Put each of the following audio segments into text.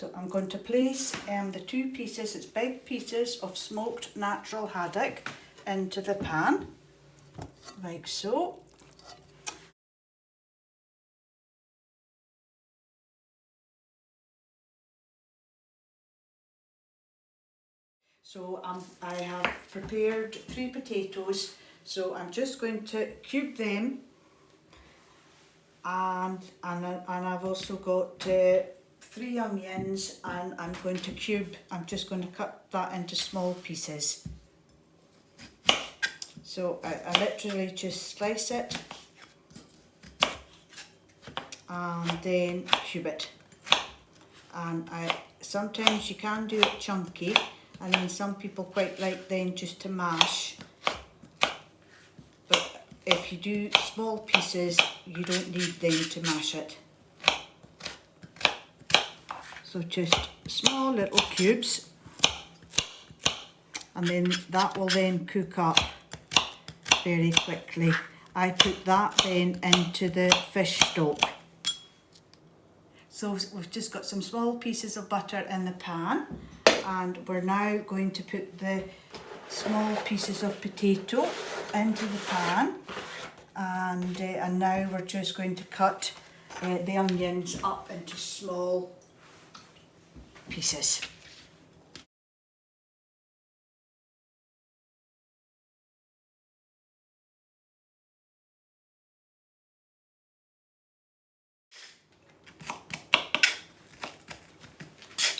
So I'm going to place the 2 pieces, it's big pieces of smoked natural haddock, into the pan, like so. So I have prepared 3 potatoes, so I'm just going to cube them, and I've also got 3 onions, and I'm just going to cut that into small pieces. So I literally just slice it and then cube it. And sometimes you can do it chunky, and then some people quite like then just to mash. But if you do small pieces, you don't need then to mash it. So just small little cubes, and then that will then cook up very quickly. I put that then into the fish stock. So we've just got some small pieces of butter in the pan, and we're now going to put the small pieces of potato into the pan, and now we're just going to cut the onions up into small pieces.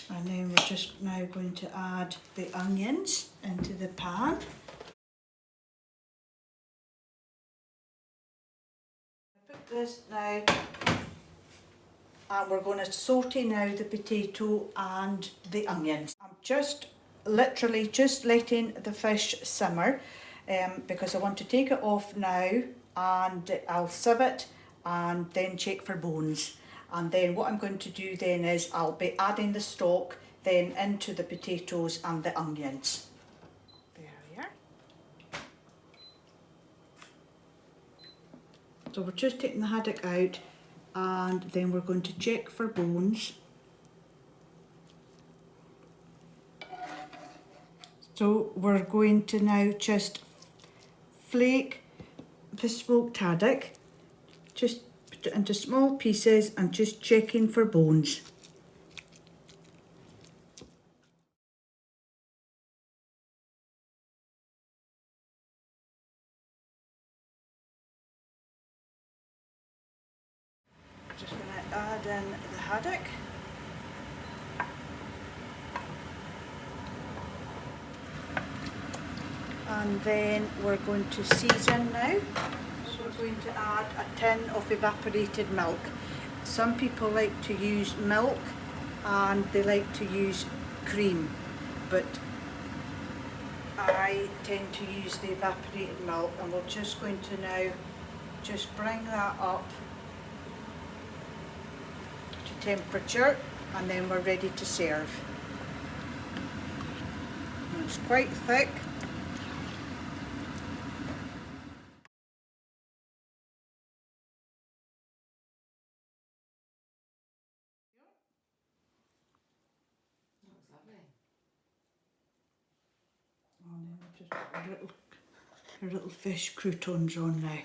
And then we're just now going to add the onions into the pan. Put this now, and we're going to saute now the potato and the onions. I'm just literally just letting the fish simmer because I want to take it off now, and I'll sieve it and then check for bones. And then what I'm going to do then is I'll be adding the stock then into the potatoes and the onions. There we are. So we're just taking the haddock out, and then we're going to check for bones. So we're going to now just flake the smoked haddock, just put it into small pieces and just checking for bones. Just going to add in the haddock. And then we're going to season now. So we're going to add a tin of evaporated milk. Some people like to use milk and they like to use cream, but I tend to use the evaporated milk, and we're just going to now just bring that up to temperature, and then we're ready to serve. And it's quite thick. And then we'll just put our little fish croutons on now.